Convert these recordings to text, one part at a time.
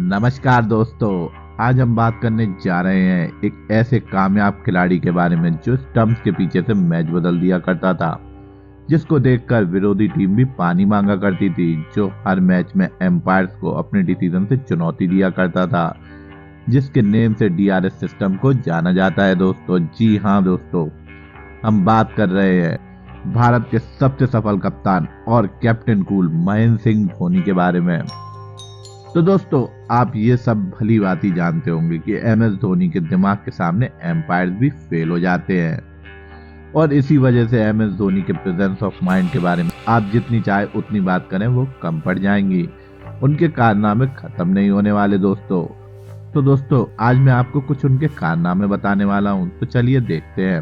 नमस्कार दोस्तों। आज हम बात करने जा रहे हैं एक ऐसे कामयाब खिलाड़ी के बारे में जो स्टंप्स के पीछे से मैच बदल दिया करता था, जिसको देखकर विरोधी टीम भी पानी मांगा करती थी, जो हर मैच में एम्पायर्स को अपने डिसीजन से चुनौती दिया करता था, जिसके नेम से डीआरएस सिस्टम को जाना जाता है दोस्तों। जी हाँ दोस्तों, हम बात कर रहे हैं भारत के सबसे सफल कप्तान और कैप्टन कूल महेंद्र सिंह धोनी के बारे में। तो दोस्तों, आप ये सब भली बात ही जानते होंगे कि एम एस धोनी के दिमाग के सामने एम्पायर भी फेल हो जाते हैं, और इसी वजह से एम एस धोनी के प्रेजेंस ऑफ माइंड के बारे में आप जितनी चाहे उतनी बात करें वो कम पड़ जाएंगी। उनके कारनामे खत्म नहीं होने वाले दोस्तों। तो दोस्तों, आज मैं आपको कुछ उनके कारनामे बताने वाला हूँ, तो चलिए देखते हैं।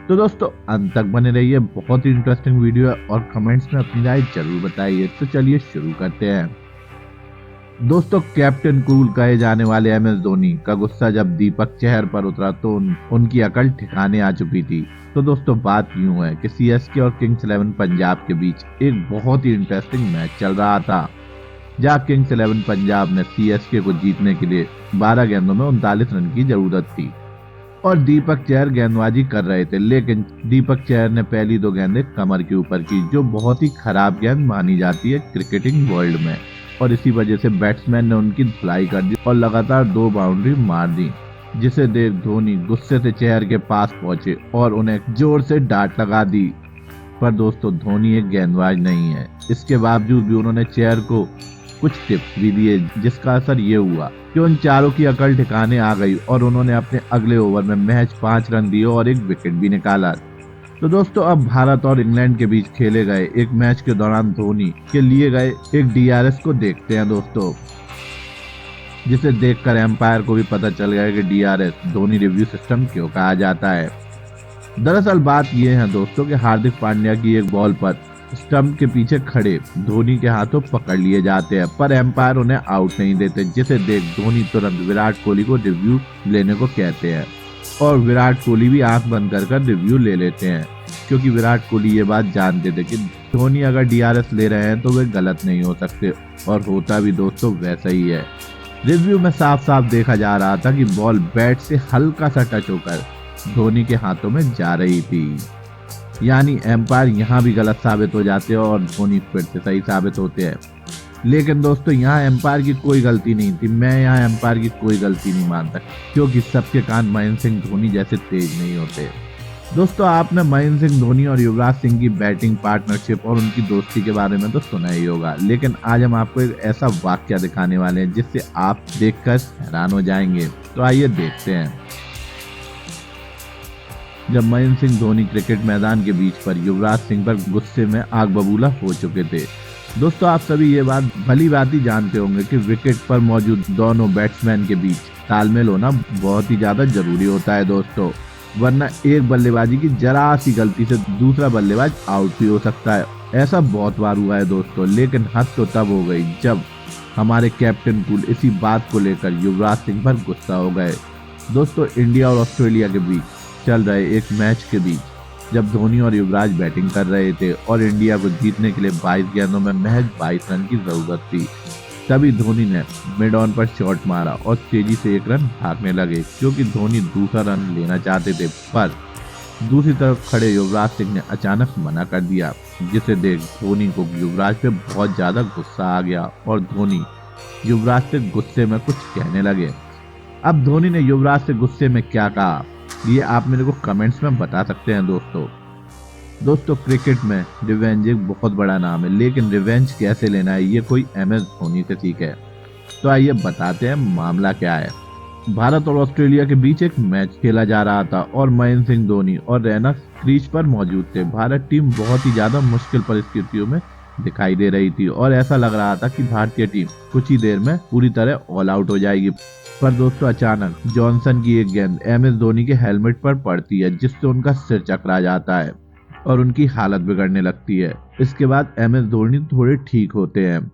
तो दोस्तों, अंत तक बने रहिए, बहुत ही इंटरेस्टिंग वीडियो है और कमेंट्स में अपनी राय जरूर बताइए। तो चलिए शुरू करते हैं। दोस्तों, कैप्टन कूल कहे जाने वाले एम एस धोनी का गुस्सा जब दीपक चहर पर उतरा तो उनकी अकल ठिकाने आ चुकी थी। तो दोस्तों, बात यूं है कि सीएसके और किंग्स 11 पंजाब के बीच एक बहुत ही इंटरेस्टिंग मैच चल रहा था, जहां किंग्स 11 पंजाब ने सीएसके को जीतने के लिए 12 गेंदों में 39 रन की जरूरत थी और दीपक चहर गेंदबाजी कर रहे थे, लेकिन दीपक चहर ने पहली 2 गेंदें कमर के ऊपर की, जो बहुत ही खराब गेंद मानी जाती है क्रिकेटिंग वर्ल्ड में, और इसी वजह से बैट्समैन ने उनकी धुलाई कर दी और लगातार 2 बाउंड्री मार दी, जिसे देख धोनी गुस्से से चेहर के पास पहुंचे और उन्हें जोर से डांट लगा दी। पर दोस्तों, धोनी एक गेंदबाज नहीं है। इसके बावजूद भी उन्होंने चेहर को कुछ टिप्स भी दिए, जिसका असर ये हुआ कि उन चारों की अकल ठिकाने आ गई और उन्होंने अपने अगले ओवर में महज 5 रन दिए और एक विकेट भी निकाला। तो दोस्तों, अब भारत और इंग्लैंड के बीच खेले गए एक मैच के दौरान धोनी के लिए गए एक डीआरएस को देखते हैं दोस्तों, जिसे देखकर एम्पायर को भी पता चल गया कि डीआरएस धोनी रिव्यू सिस्टम क्यों कहा जाता है। दरअसल बात यह है दोस्तों कि हार्दिक पांड्या की एक बॉल पर स्टंप के पीछे खड़े धोनी के हाथों पकड़ लिए जाते हैं, पर एम्पायर उन्हें आउट नहीं देते, जिसे देख धोनी तुरंत विराट कोहली को रिव्यू लेने को कहते हैं और विराट कोहली भी आंख बंद कर रिव्यू ले लेते हैं, क्योंकि विराट कोहली ये बात जानते थे कि धोनी अगर डीआरएस ले रहे हैं तो वे गलत नहीं हो सकते, और होता भी दोस्तों वैसा ही है। रिव्यू में साफ साफ देखा जा रहा था कि बॉल बैट से हल्का सा टच होकर धोनी के हाथों में जा रही थी, यानी एम्पायर यहाँ भी गलत साबित हो जाते हैं और धोनी फिर से सही साबित होते हैं। लेकिन दोस्तों, यहाँ एम्पायर की कोई गलती नहीं थी। मैं यहाँ एम्पायर की कोई गलती नहीं मानता, क्योंकि सबके कान महेंद्र सिंह धोनी जैसे तेज नहीं होते। दोस्तों, आपने महेंद्र सिंह धोनी और युवराज सिंह की बैटिंग पार्टनरशिप और उनकी दोस्ती के बारे में तो सुना ही होगा, लेकिन आज हम आपको एक ऐसा वाकया दिखाने वाले हैं जिससे आप देखकर हैरान हो जाएंगे। तो आइए देखते हैं। जब महेंद्र सिंह धोनी क्रिकेट मैदान के बीच पर युवराज सिंह पर गुस्से में आग बबूला हो चुके थे। दोस्तों, आप सभी ये बात भली बात ही जानते होंगे कि विकेट पर मौजूद दोनों बैट्समैन के बीच तालमेल होना बहुत ही ज्यादा जरूरी होता है दोस्तों, वरना एक बल्लेबाजी की जरा सी गलती से दूसरा बल्लेबाज आउट भी हो सकता है। ऐसा बहुत बार हुआ है दोस्तों, लेकिन हद तो तब हो गई जब हमारे कैप्टन कूल इसी बात को लेकर युवराज सिंह पर गुस्सा हो गए। दोस्तों, इंडिया और ऑस्ट्रेलिया के बीच चल रहे एक मैच के बीच जब धोनी और युवराज बैटिंग कर रहे थे और इंडिया को जीतने के लिए 22 गेंदों में महज 22 रन की जरूरत थी, तभी धोनी ने मिड ऑन पर शॉट मारा और तेजी से 1 रन भागने लगे, क्योंकि धोनी दूसरा रन लेना चाहते थे। पर दूसरी तरफ खड़े युवराज सिंह ने अचानक मना कर दिया, जिसे देख धोनी को युवराज पे बहुत ज्यादा गुस्सा आ गया और धोनी युवराज से गुस्से में कुछ कहने लगे। अब धोनी ने युवराज से गुस्से में क्या कहा, ये आप मेरे को कमेंट्स में बता सकते हैं दोस्तों, क्रिकेट में रिवेंज एक बहुत बड़ा नाम है, लेकिन रिवेंज कैसे लेना है ये कोई एम एस धोनी से सीखे। तो आइए बताते हैं मामला क्या है। भारत और ऑस्ट्रेलिया के बीच एक मैच खेला जा रहा था और महेंद्र सिंह धोनी और रैना क्रीज पर मौजूद थे। भारत टीम बहुत ही ज्यादा मुश्किल परिस्थितियों में दिखाई दे रही थी और ऐसा लग रहा था कि भारतीय टीम कुछ ही देर में पूरी तरह ऑल आउट हो जाएगी। पर दोस्तों, अचानक जॉनसन की एक गेंद एम एस धोनी के हेलमेट पर पड़ती है, जिससे उनका सिर चकरा जाता है और उनकी हालत बिगड़ने लगती है। इसके बाद एम एस धोनी थोड़े ठीक होते हैं।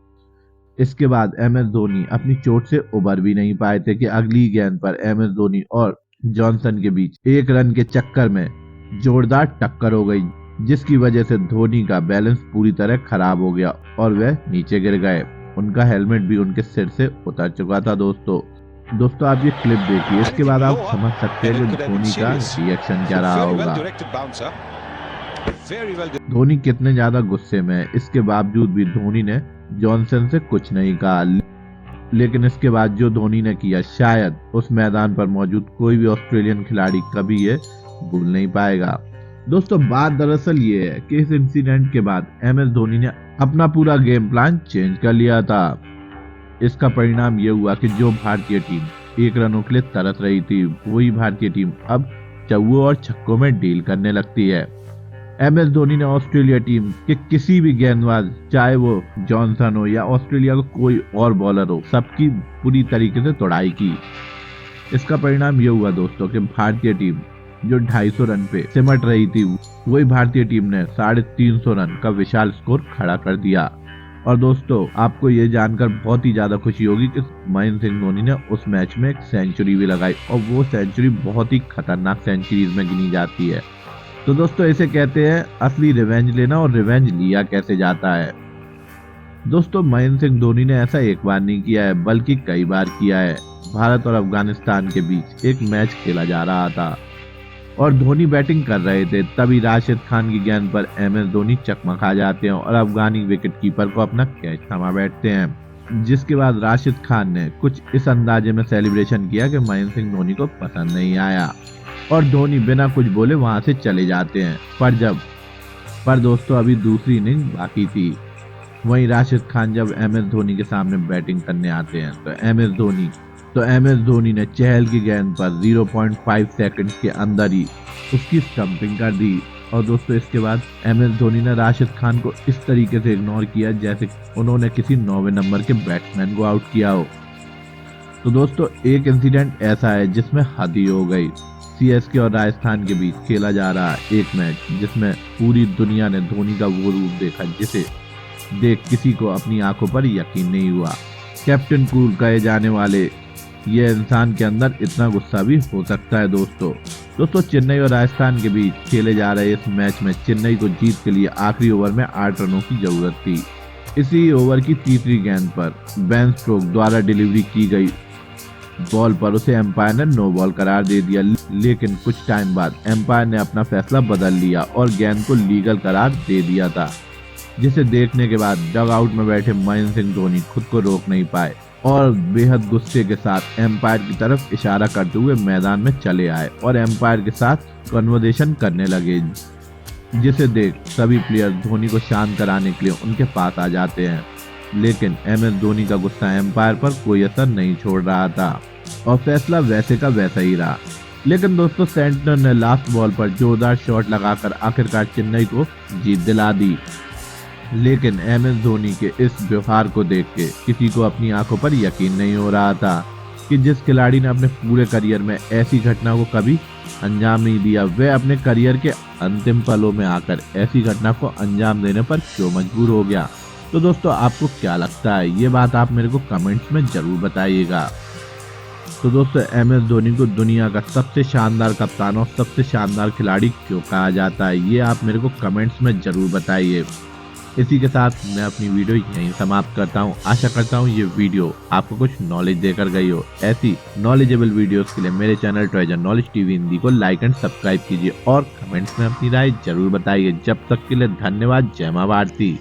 इसके बाद एम एस धोनी अपनी चोट से उबर भी नहीं पाए थे कि अगली गेंद पर एम एस धोनी और जॉनसन के बीच 1 रन के चक्कर में जोरदार टक्कर हो गई, जिसकी वजह से धोनी का बैलेंस पूरी तरह खराब हो गया और वह नीचे गिर गए। उनका हेलमेट भी उनके सिर से उतर चुका था। दोस्तों आप ये क्लिप देखिए, इसके बाद आप समझ सकते हैं कि धोनी का रिएक्शन क्या रहा होगा। धोनी कितने ज्यादा गुस्से में है। इसके बावजूद भी धोनी ने जॉनसन से कुछ नहीं कहा, लेकिन इसके बाद जो धोनी ने किया शायद उस मैदान पर मौजूद कोई भी ऑस्ट्रेलियन खिलाड़ी कभी ये भूल नहीं पाएगा। दोस्तों बात दरअसल ये है कि इस इंसिडेंट के बाद MS धोनी ने अपना पूरा गेम प्लान चेंज कर लिया था। इसका परिणाम ये हुआ कि जो भारतीय टीम 1 रनों के लिए तरस रही थी, वही भारतीय टीम अब चौकों और छक्कों में डील करने लगती है। MS धोनी ने ऑस्ट्रेलिया टीम के किसी भी गेंदबाज, चाहे वो जॉनसन हो या ऑस्ट्रेलिया का कोई और बॉलर हो, सबकी पूरी तरीके से तोड़ाई की। इसका परिणाम ये हुआ दोस्तों कि भारतीय टीम जो 250 रन पे सिमट रही थी, वही भारतीय टीम ने 350 रन का विशाल स्कोर खड़ा कर दिया। और दोस्तों आपको ये जानकर बहुत ही ज्यादा खुशी होगी कि महेंद्र सिंह धोनी ने उस मैच में एक सेंचुरी भी लगाई, और वो सेंचुरी बहुत ही खतरनाक सेंचुरीज में गिनी जाती है। तो दोस्तों इसे कहते हैं असली रिवेंज लेना, और रिवेंज लिया कैसे जाता है। दोस्तों महेंद्र सिंह धोनी ने ऐसा एक बार नहीं किया है, बल्कि कई बार किया है। भारत और अफगानिस्तान के बीच एक मैच खेला जा रहा था और धोनी बैटिंग कर रहे थे, तभी राशिद खान की गेंद पर MS धोनी चकमा खा जाते हैं और अफगानी विकेटकीपर को अपना कैच थमा बैठते हैं। जिसके बाद राशिद खान ने कुछ इस अंदाजे में सेलिब्रेशन किया कि महेंद्र सिंह धोनी को पसंद नहीं आया, और धोनी बिना कुछ बोले वहां से चले जाते हैं। पर दोस्तों अभी दूसरी इनिंग बाकी थी। वहीं राशिद खान जब MS धोनी के सामने बैटिंग करने आते हैं तो MS धोनी ने चहल की गेंद पर 0.5 सेकंड्स के अंदर ही उसकी स्टंपिंग कर दी। और दोस्तों इसके बाद MS धोनी ने राशिद खान को इस तरीके से इग्नोर किया जैसे उन्होंने किसी 9वें नंबर के बैट्समैन को आउट किया हो। तो दोस्तों एक इंसिडेंट ऐसा है जिसमें हद ही हो गई। CSK और राजस्थान के बीच खेला जा रहा एक मैच, जिसमें पूरी दुनिया ने धोनी का वो रूप देखा जिसे देख किसी को अपनी आंखों पर यकीन नहीं हुआ। कैप्टन कूल कहे जाने वाले ये इंसान के अंदर इतना गुस्सा भी हो सकता है। दोस्तों चेन्नई और राजस्थान के बीच खेले जा रहे इस मैच में चेन्नई को जीत के लिए आखिरी ओवर में 8 रनों की जरूरत थी। इसी ओवर की तीसरी गेंद पर बेन स्टोक्स द्वारा डिलीवरी की गई बॉल पर उसे एम्पायर ने नो बॉल करार दे दिया, लेकिन कुछ टाइम बाद एम्पायर ने अपना फैसला बदल लिया और गेंद को लीगल करार दे दिया था, जिसे देखने के बाद डग आउट में बैठे महेंद्र सिंह धोनी खुद को रोक नहीं पाए और बेहद गुस्से के साथ एम्पायर की तरफ इशारा करते हुए मैदान में चले आए और एम्पायर के साथ कन्वर्सेशन करने लगे, जिसे देख सभी प्लेयर धोनी को शांत कराने के लिए उनके पास आ जाते हैं। लेकिन MS धोनी का गुस्सा एम्पायर पर कोई असर नहीं छोड़ रहा था और फैसला वैसे का वैसा ही रहा। लेकिन दोस्तों सेंटनर ने लास्ट बॉल पर जोरदार शॉट लगाकर आखिरकार चेन्नई को जीत दिला दी। लेकिन MS धोनी के इस व्यवहार को देख के किसी को अपनी आंखों पर यकीन नहीं हो रहा था कि जिस खिलाड़ी ने अपने पूरे करियर में ऐसी घटना को कभी अंजाम नहीं दिया, वह अपने करियर के अंतिम पलों में आकर ऐसी घटना को अंजाम देने पर क्यों मजबूर हो गया। तो दोस्तों आपको क्या लगता है, ये बात आप मेरे को कमेंट्स में जरूर बताइएगा। तो दोस्तों MS धोनी को दुनिया का सबसे शानदार कप्तान और सबसे शानदार खिलाड़ी क्यों कहा जाता है, ये आप मेरे को कमेंट्स में जरूर बताइए। इसी के साथ मैं अपनी वीडियो यहीं समाप्त करता हूँ। आशा करता हूँ ये वीडियो आपको कुछ नॉलेज देकर गई हो। ऐसी नॉलेजेबल वीडियोस के लिए मेरे channel treasure knowledge TV Hindi को लाइक एंड सब्सक्राइब कीजिए और कमेंट्स में अपनी राय जरूर बताइए। जब तक के लिए धन्यवाद। जय मां भारती।